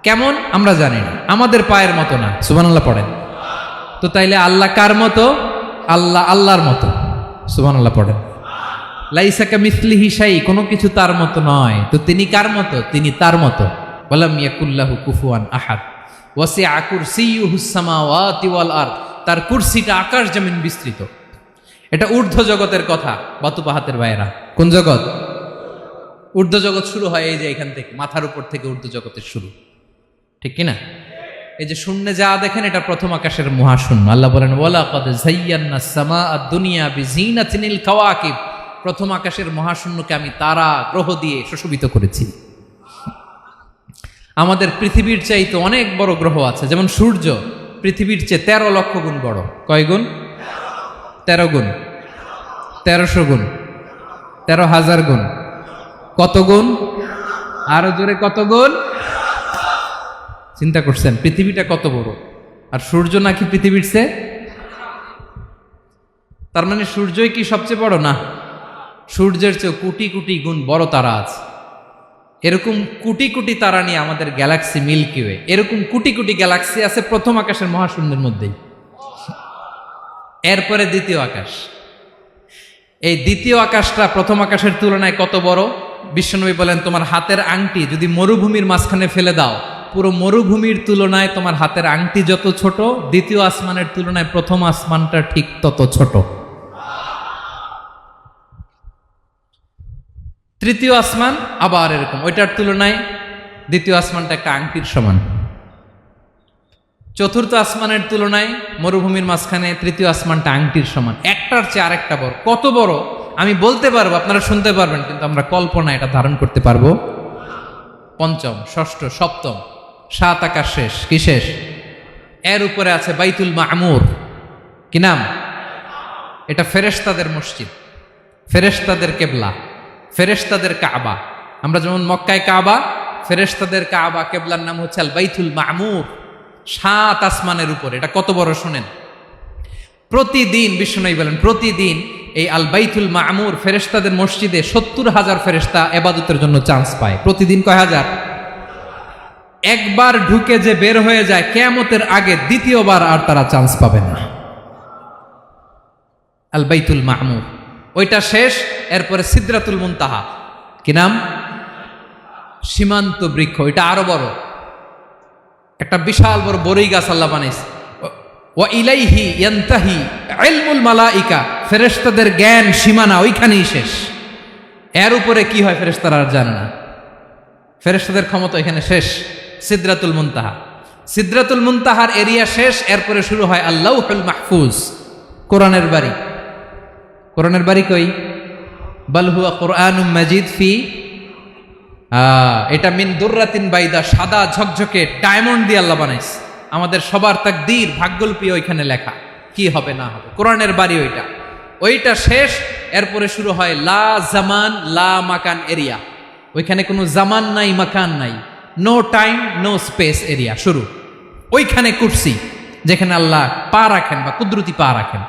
কেমন আমরা জানি না, আমাদের পায়ের মতো না। সুবহানাল্লাহ পড়েন তো। তাইলে আল্লাহ কার মতো? আল্লাহ আল্লাহর মতো। সুবহানাল্লাহ পড়েন। লাইসা কামিসলিহি শাই, কোনো কিছু তার মতো নয়। তো তিনি কার মতো? তিনি তার মতো। ওয়ালাম ইয়াকুল্লাহু কুফুয়ান আহাদ। ওয়াসিআ কুরসিয়ুহুস সামাওয়াতি ওয়াল আরদ। তার কুরসিটা আকাশ জমিন বিস্তৃত। এটা ঊর্ধ্ব জগতের কথা, বাতুপাহাতের ভাইয়েরা। কোন জগৎ? ঊর্ধ্বজগৎ শুরু হয় এই যে এখান থেকে, মাথার উপর থেকে ঊর্ধ্বজগতের শুরু, ঠিক কিনা? এই যে শূন্যে যা দেখেন এটা প্রথম আকাশের মহাশূন্য। আল্লাহ বলেন ওয়ালাকাদ যায়্যানাস সামাআদ দুনিয়া বিজিনাতিল কাওয়াকিব, প্রথম আকাশের মহাশূন্যকে আমি তারা গ্রহ দিয়ে সুশোভিত করেছি। আমাদের পৃথিবীর চাইতে অনেক বড় গ্রহ আছে, যেমন সূর্য পৃথিবীর চেয়ে 13 লক্ষ গুণ বড়। কয় গুণ? 13 গুণ, 1300 গুণ, 13,000 গুণ। কত গুণ? আরো জোরে কত গুণ? চিন্তা করছেন পৃথিবীটা কত বড়, আর সূর্য নাকি পৃথিবীর চেয়ে? তার মানে সূর্যই কি সবচেয়ে বড়? না, সূর্যের চেয়ে কোটি কোটি গুণ বড় তারা আছে। এরকম কোটি কোটি তারা নিয়ে আমাদের গ্যালাক্সি মিল্কি ওয়ে, এরকম কোটি কোটি গ্যালাক্সি আছে প্রথম আকাশের মহাশূন্যের মধ্যেই। এরপরে দ্বিতীয় আকাশ। এই দ্বিতীয় আকাশটা প্রথম আকাশের তুলনায় কত বড়? বিশ্বনবী বলেন তোমার হাতের আংটি যদি মরুভূমির মাঝখানে ফেলে দাও, পুরো মরুভূমির তুলনায় তোমার হাতের আংটি যত ছোট, দ্বিতীয় আসমানের তুলনায় প্রথম আসমানটা ঠিক তত ছোট। তৃতীয় আসমান আবার এরকম, ওইটার তুলনায় দ্বিতীয় আসমানটা একটা আংটির সমান। চতুর্থ আসমানের তুলনায় মরুভূমির মাঝখানে তৃতীয় আসমানটা আংটির সমান। একটার চেয়ে আরেকটা বড়। কত বড় আমি বলতে পারবো, আপনারা শুনতে পারবেন, কিন্তু আমরা কল্পনা এটা ধারণ করতে পারবো? পঞ্চম, ষষ্ঠ, সপ্তম, 7 আকাশ শেষ। কি শেষ? এর উপরে আছে বাইতুল মামুর। কি নাম? এটা ফেরেশতাদের মসজিদ, ফেরেশতাদের কেবলা, ফেরেশতাদের কাবা। আমরা যেমন মক্কায় কাবা, ফেরেশতাদের কাবা কেবলার নাম হচ্ছে আল বাইতুল মামুর। 7 আসমানের উপরে। এটা কত বড় শুনেন। প্রতিদিন বিশ্বনবী বলেন প্রতিদিন এই আল বাইতুল মামুর ফেরেশতাদের মসজিদে 70,000 ফেরেশতা ইবাদতের জন্য চান্স পায়। প্রতিদিন কয় হাজার? একবার ঢুকে যে বের হয়ে যায় কিয়ামতের আগে দ্বিতীয়বার আর তারা চান্স পাবে না। আল বাইতুল মামুর ওইটা শেষ। এরপরে সিদরাতুল মুনতাহা। কি নাম? সীমান্ত বৃক্ষ। ওইটা আরো বড়, একটা বিশাল বড় বড়ই গাছ আল্লাহ বানাইছে। ওয়া ইলাইহি ইয়ানতাহি ইলমুল মালাইকা, ফেরেশতাদের জ্ঞান সীমানা ওইখানেই শেষ। এর উপরে কি হয় ফেরেশতারা আর জানে না। ফেরেশতাদের ক্ষমতা এখানে শেষ। সিদরাতুল মুনতাহা, সিদরাতুল মুনতাহার এরিয়া শেষ। এরপরে শুরু হয় আল্লাহুল মাহফুজ, কোরআনের বাড়ি। কোরআনের বাড়ি কই? বাল হুয়া কুরআনুম মাজিদ ফি, এটা মিন দুররাতিন বাইদা, সাদা ঝকঝকে ডায়মন্ড দিয়ে আল্লাহ বানাইছে। আমাদের সবার তাকদীর, ভাগ্যলিপি ওইখানে লেখা, কি হবে না হবে। কোরআনের বাড়ি ওইটা, ওইটা শেষ। এরপরে শুরু হয় লা জামান লা মাকান এরিয়া। ওইখানে কোনো জামান নাই, মাকান নাই, no time no space area শুরু। ওইখানে কুরসি, যেখানে আল্লাহ পা রাখেন বা কুদরতি পা রাখেন,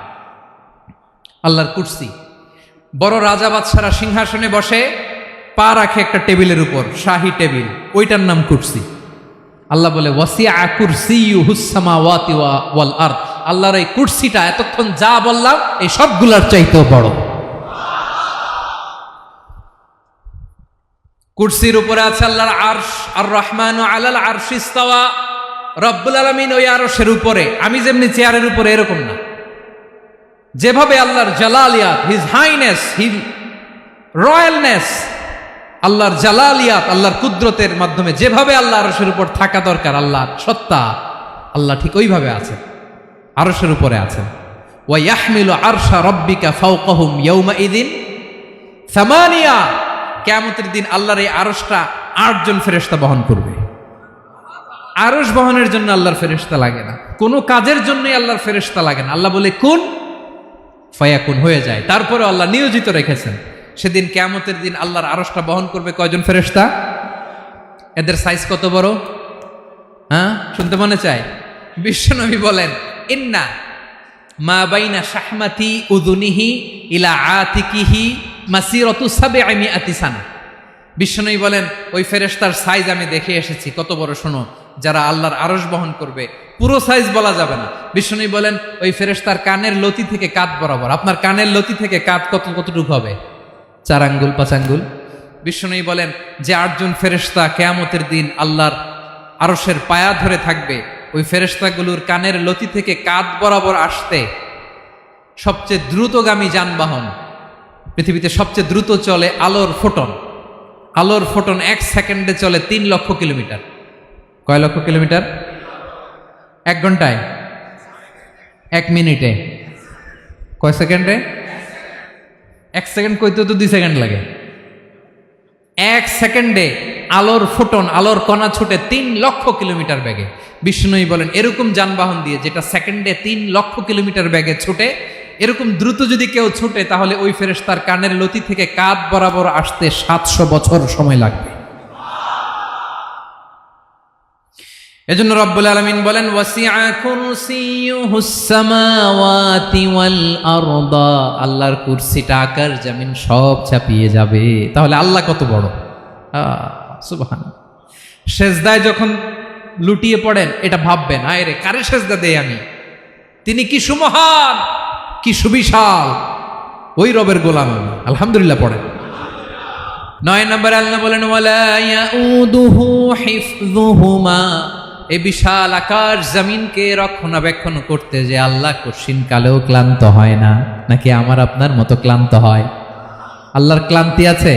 আল্লাহর কুরসি। বড় রাজা বাদশারা সিংহাসনে বসে পা রাখে একটা টেবিলের উপর, শাহী টেবিল, ওইটার নাম কুরসি। আল্লাহ বলে ওয়াসিআ কুরসিয়ুহুস সামাওয়াতি ওয়াল আরদ, আল্লাহর এই কুরসিটা এতক্ষণ যা বললাম এই সবগুলার চাইতেও বড়। কুরসির উপরে আছে আল্লাহর আরশ। আর রহমানু আলাল আরশি ইস্তাওয়া, রব্বুল আলামিন ওই আরশের উপরে। আমি যেমনি চেয়ারের উপরে এরকম না, যেভাবে আল্লাহর জালালিয়াত, হিজ হাইনেস, হিজ রয়্যালনেস, আল্লাহর জালালিয়াত, আল্লাহর কুদরতের মাধ্যমে যেভাবে আল্লাহ আরশের উপর থাকা দরকার, আল্লাহর সত্তা, আল্লাহ ঠিক ওইভাবে আছেন, আরশের উপরে আছেন। ওয়া ইয়াহমিলু আরশা রাব্বিকা ফাওকাহুম ইয়াউমাইযিন সামানিয়া, কিয়ামতের দিন আল্লাহর এই আরশটা 8 জন ফেরেশতা বহন করবে। আরশ বহনের জন্য আল্লাহর ফেরেশতা লাগে না, কোনো কাজের জন্যই আল্লাহর ফেরেশতা লাগে না। আল্লাহ বলে কুন ফায়াকুন, হয়ে যায়। তারপরে আল্লাহ নিয়োজিত রেখেছেন। সেদিন কিয়ামতের দিন আল্লাহর আরশটা বহন করবে কয়জন ফেরেশতা? এদের সাইজ কত বড়? হ্যাঁ, শুনতে মনে চায়? বিশ্বনবী বলেন ইন্না মা বাইনা শাহমাতি উযুনিহি ইলা আতিকিহি মাসিরাতু 700 সানা। বিশ্বনবী বলেন ওই ফেরেশতার সাইজ আমি দেখে এসেছি। কত বড় শোনো, যারা আল্লাহর আরশ বহন করবে, পুরো সাইজ বলা যাবে না। বিশ্বনবী বলেন ওই ফেরেশতার কানের লতি থেকে কাঁধ বরাবর। আপনার কানের লতি থেকে কাঁধ কতটুকু হবে? 4 আঙ্গুল 5 আঙ্গুল। বিশ্বনবী বলেন যে 8 জন ফেরেশতা কিয়ামতের দিন আল্লাহর আরশের পায়া ধরে থাকবে, ওই ফেরেশতাগুলোর কানের লতি থেকে কাঁধ বরাবর আসতে সবচেয়ে দ্রুতগামী যানবাহন, পৃথিবীতে সবচেয়ে দ্রুত চলে আলোর ফোটন, আলোর ফোটন 1 সেকেন্ডে চলে 3 লক্ষ কিলোমিটার। কয় লক্ষ কিলোমিটার? 1 ঘন্টায়? 1 মিনিটে? কয় সেকেন্ডে? 1 সেকেন্ড কইতে তো 2 সেকেন্ড লাগে। 1 সেকেন্ডে আলোর ফোটন, আলোর কণা ছুটে 3 লক্ষ কিলোমিটার বেগে। বিষ্ণুই বলেন এরকম যানবাহন দিয়ে যেটা সেকেন্ডে 3 লক্ষ কিলোমিটার বেগে ছুটে, এরকম দ্রুত যদি কেউ ছুটে তাহলে ওই ফেরেশতার কানের লতি থেকে কাঁধ বরাবর আসতে 700 বছর সময় লাগবে। এজন্য রব্বুল আলামিন বলেন ওয়াসিআ কুরসিয়ুহুস সামাওয়াতি ওয়াল আরদা, আল্লাহর কুরসিটা আকাশ জমিন সব চাপিয়ে যাবে। তাহলে আল্লাহ কত বড়! সুবহানাল্লাহ। সেজদায় যখন লুটিয়ে পড়েন এটা ভাববেন, আয় রে কারে সেজদা দেই আমি, তিনি কি সুমহান, কি সুবিশাল, ওই রবের গোলাম আমি। আলহামদুলিল্লাহ পড়েন। 9 নম্বরে আল্লাহ বলেন ওয়ালা ইয়াউদুহু হিফযুহুমা, এই বিশাল আকাশ জমিনকে রক্ষণাবেক্ষণ করতে যে আল্লাহ কঠিন কালেও ক্লান্ত হয় না। নাকি আমার আপনার মতো ক্লান্ত হয়? আল্লাহর ক্লান্তি আছে,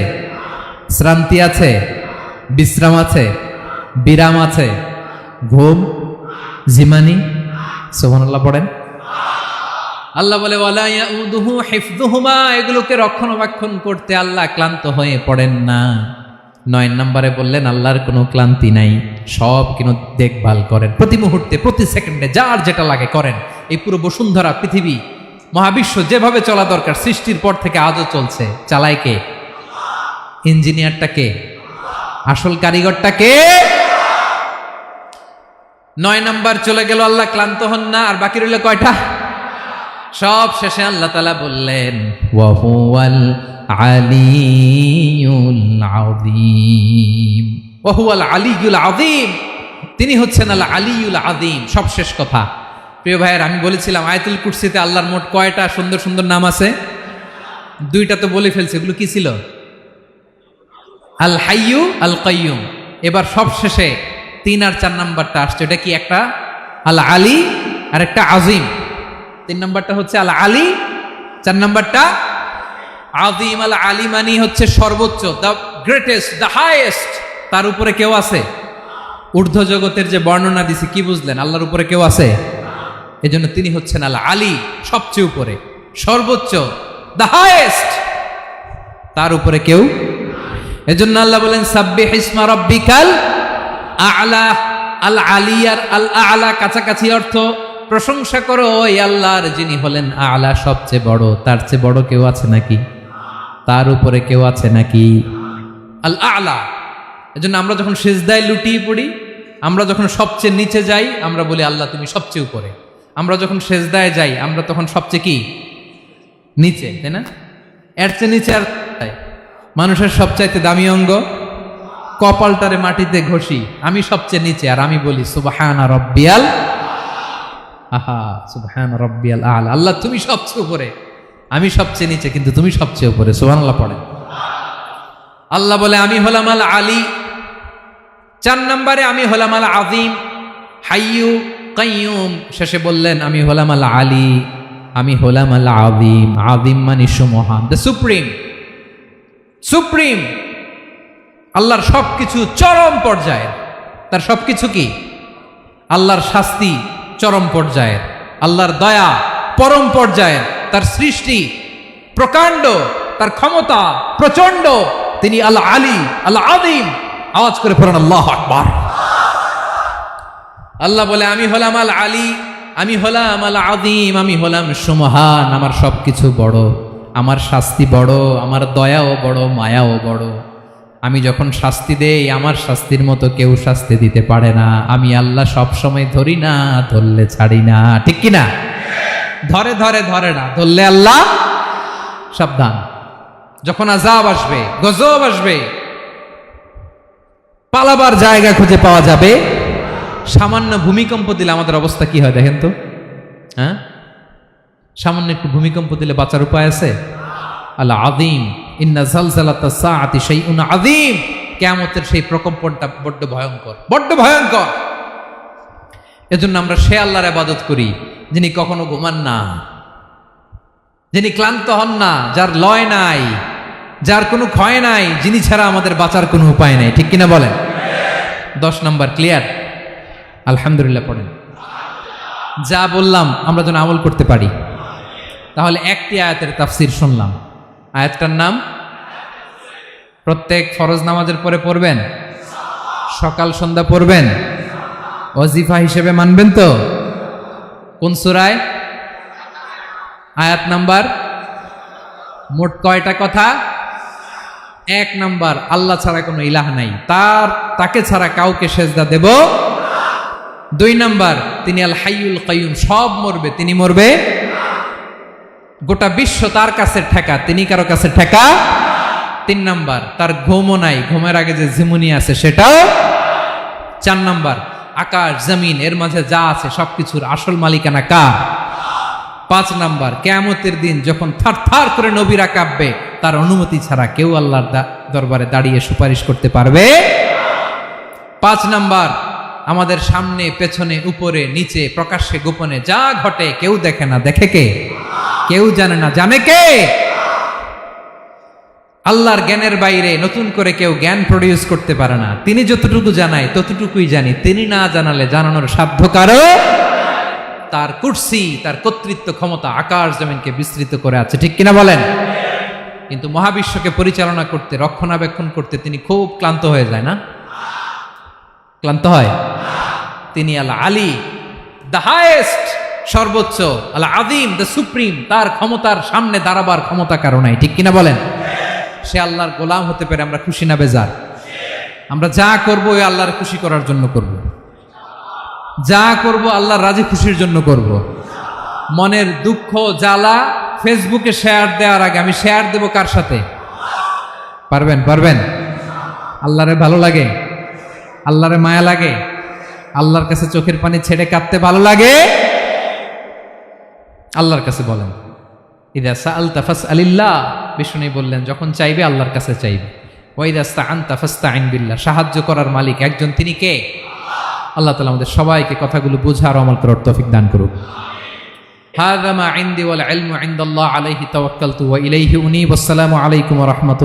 শ্রান্তি আছে, বিশ্রাম আছে, বিরাম আছে, ঘুম, জিমানি? সুবহানাল্লাহ পড়েন। আল্লাহ বলে ওয়ালা ইয়াউদুহু হিফযুহুমা, এগুলোকে রক্ষণাবেক্ষণ করতে আল্লাহ ক্লান্ত হয়ে পড়েন না। 9 নম্বরে বললেন আল্লাহর কোনো ক্লান্তি নাই, সব কিন্তু দেখভাল করেন, প্রতি মুহূর্তে প্রতি সেকেন্ডে যার যেটা লাগে করেন। এই পুরো বসুন্ধরা, পৃথিবী, মহাবিশ্ব যেভাবে চলা দরকার সৃষ্টির পর থেকে আজও চলছে। চালায় কে? ইঞ্জিনিয়ারটা কে? আসল কারিগরটা কে? 9 নাম্বার চলে গেল, আল্লাহ ক্লান্ত হন না। আর বাকি রইল কয়টা? সব শেষে আল্লাহ তাআলা বললেন ওয়া হুয়াল আলিয়ুল আযীম, ওয়া হুয়াল আলিয়ুল আযীম, তিনি হচ্ছেন আল আলিয়ুল আযীম। সব শেষ কথা। প্রিয় ভাইয়ের, আমি বলেছিলাম আয়াতুল কুরসিতে আল্লাহর মোট কয়টা সুন্দর সুন্দর নাম আছে? 2টা তো বলে ফেলছে। এগুলো কি ছিল? আল হাইয়ু, আল কাইয়ুম। এবার সব শেষে 3 আর 4 নাম্বারটা আসছে। এটা কি? একটা আল আলী আর একটা আজিম। 3 নাম্বারটা হচ্ছে আল আলী, 4 নাম্বারটা আযীম। আল আলী মানে হচ্ছে সর্বোচ্চ, দ্য গ্রেটেস্ট, দ্য হাইয়েস্ট। তার উপরে কেউ আছে? ঊর্ধ্ব জগতের যে বর্ণনা দিছি, কি বুঝলেন? আল্লাহর উপরে কেউ আছে? এজন্য তিনি হচ্ছেন আল আলী, সবচেয়ে উপরে, সর্বোচ্চ, দ্য হাইয়েস্ট। তার উপরে কেউ। এজন্য আল্লাহ বলেন সাব্বিহ ইসমা রাব্বিকাল আ'লা। আল আলী আর আল আ'লা কাছাকাছি অর্থ। প্রশংসা করো ওই আল্লাহর যিনি হলেন আ'লা, সবচেয়ে বড়। তার চেয়ে বড় কেউ আছে নাকি? তার উপরে কেউ আছে নাকি? আল আ'লা। এজন্য আমরা যখন সিজদায় লুটিয়ে পড়ি, আমরা যখন সবচেয়ে নিচে যাই, আমরা বলি আল্লাহ তুমি সবচেয়ে উপরে। আমরা যখন সিজদায় যাই, আমরা তখন সবচেয়ে কি? নিচে, তাই না? এর চেয়ে নিচে আর মানুষের সবচাইতে দামি অঙ্গ কপালটারে মাটিতে ঘষি, আমি সবচেয়ে নিচে, আর আমি বলি সুবহানা রাব্বিয়াল, আহা সুবহানা রাব্বিয়াল আ'লা। আল্লাহ তুমি সবচেয়ে উপরে, আমি সবচেয়ে নিচে, কিন্তু তুমি সবচেয়ে উপরে। সুবহানাল্লাহ পড়ে। আল্লাহ বলে আমি হলাম আল আলী। 4 নম্বরে আমি হলাম আল আযীম, হাইয়ু কাইয়ুম। শেষে বললেন আমি হলাম আল আলী, আমি হলাম আল আযীম। আযীম মানে সুমহান, দ্য সুপ্রিম। সুপ্রিম। আল্লাহর সবকিছু চরম পর্যায়ের। তার সবকিছু কি? আল্লাহর শাস্তি চরম পর্যায়ের, আল্লাহর দয়া পরম পর্যায়ের, তার সৃষ্টি প্রকাণ্ড, তার ক্ষমতা প্রচন্ড। তিনি আল আলী, আল আযীম। আওয়াজ করে পড়েন আল্লাহু আকবার। আল্লাহ বলে আমি হলাম আল আলী, আমি হলাম আল আযীম, আমি হলাম সুমহান। আমার সবকিছু বড়, আমার শাস্তি বড়, আমার দয়াও বড়, মায়াও বড়। আমি যখন শাস্তি দেই, আমার শাস্তির মতো কেউ শাস্তি দিতে পারে না। আমি আল্লাহ সব সময় ধরি না, ধরলে ছাড়ি না। ঠিক কি না? ধরে ধরে ধরে না, ধরলে আল্লাহ সাবধান। যখন আযাব আসবে, গজব আসবে, পালাবার জায়গা খুঁজে পাওয়া যাবে। সামান্য ভূমিকম্প দিলে আমাদের অবস্থা কি হয় দেখেন তো? হ্যাঁ, সামান্য একটু ভূমিকম্প দিলে বাঁচার উপায় আছে? আল আযীম, ইন্না জালজালাতাস সাআতি শাইউন আযীম। কিয়ামতের সেই প্রকম্পনটা বড্ড ভয়ঙ্কর, বড্ড ভয়ঙ্কর। এজন্য আমরা সে আল্লাহর ইবাদত করি যিনি কখনো ঘুমান না, যিনি ক্লান্ত হন না, যার লয় নাই, যার কোনো ক্ষয় নাই, যিনি ছাড়া আমাদের বাঁচার কোনো উপায় নাই, ঠিক কিনা বলেন? 10 নম্বর ক্লিয়ার? আলহামদুলিল্লাহ পড়েন। যা বললাম আমরা যেন আমল করতে পারি। তাহলে একটি আয়াতের তাফসির শুনলাম, আয়াতটার নাম প্রত্যেক ফরজ নামাজের পরে পড়বেন, সকাল সন্ধ্যা পড়বেন, ওয়াজিফা হিসেবে মানবেন তো? কোন সূরায়? আয়াত নাম্বার? মোট কয়টা কথা? 1 নাম্বার, আল্লাহ ছাড়া কোনো ইলাহ নাই, তাকে ছাড়া কাউকে সেজদা দেব। 2 নাম্বার, তিনি আল হাইয়ুল কাইয়ুম, সব মরবে, তিনি মরবে। গোটা বিশ্ব তার কাছে ঠেকা, তিনি কারো কাছে ঠেকা। 3 নাম্বার, তার ঘুমও নাই, ঘুমের আগে যে ঝিমুনি আছে সেটাও। 4 নাম্বার, আকাশ জমিন এর মাঝে যা আছে সবকিছুর আসল মালিকানা কার? 5 নাম্বার, কিয়ামতের দিন যখন থারথার করে নবীরা কাঁপবে, তার অনুমতি ছাড়া কেউ আল্লাহর দরবারে দাঁড়িয়ে সুপারিশ করতে পারবে। 5 নাম্বার, আমাদের সামনে পেছনে উপরে নিচে প্রকাশ্যে গোপনে যা ঘটে কেউ দেখে না, দেখে কে? কেউ জানে না, জানে কে? আল্লাহর জ্ঞানের বাইরে নতুন করে কেউ জ্ঞান প্রডিউস করতে পারে না। তিনি যতটুকু জানায় ততটুকুই জানি, তিনি না জানালে জানানোর সাধ্য কারো। তার কুরসি, তার কর্তৃত্ব ক্ষমতা আকাশ জমিনকে বিস্তৃত করে আছে, ঠিক কিনা বলেন? কিন্তু মহাবিশ্বকে পরিচালনা করতে, রক্ষণাবেক্ষণ করতে তিনি খুব ক্লান্ত হয়ে যায় না? ক্লান্ত হয়? তিনি আল আলী, দ্য হাইয়েস্ট, সর্বোচ্চ, আল আযীম, দ্য সুপ্রিম, তার ক্ষমতার সামনে দাঁড়াবার ক্ষমতা কারো নাই, ঠিক কিনা বলেন? সে আল্লাহর গোলাম হতে পেরে আমরা খুশি না বেজার? আমরা যা করবো ওই আল্লাহর খুশি করার জন্য করব, যা করব আল্লাহর রাজি খুশির জন্য করব। মনের দুঃখ জ্বালা ফেসবুকে শেয়ার দেওয়ার আগে আমি শেয়ার দেব কার সাথে? পারবেন? পারবেন? আল্লাহরে ভালো লাগে? আল্লাহরে মায়া লাগে? আল্লাহর কাছে চোখের পানি ছেড়ে কাঁদতে ভালো লাগে? আল্লাহর কাছে বলেন, ইদা সাআলতা ফাসআলিল্লাহ, বিষ্ণু বললেন যখন চাইবে আল্লাহর কাছে চাইবে। ওয়া ইদা ইসতাআনতা ফাসতাইন বিল্লাহ, সাহায্য করার মালিক একজন, তিনি কে? আল্লাহ তাআলা আমাদের সবাইকে কথাগুলো বোঝার আমল করার তৌফিক দান করুক। হাযা মা ইনদি ওয়াল ইলমু ইনদাল্লাহ আলাইহি তাওয়াক্কালতু ওয়া ইলাইহি উনীব। আসসালামু আলাইকুম ওয়া রাহমাতুল্লাহ।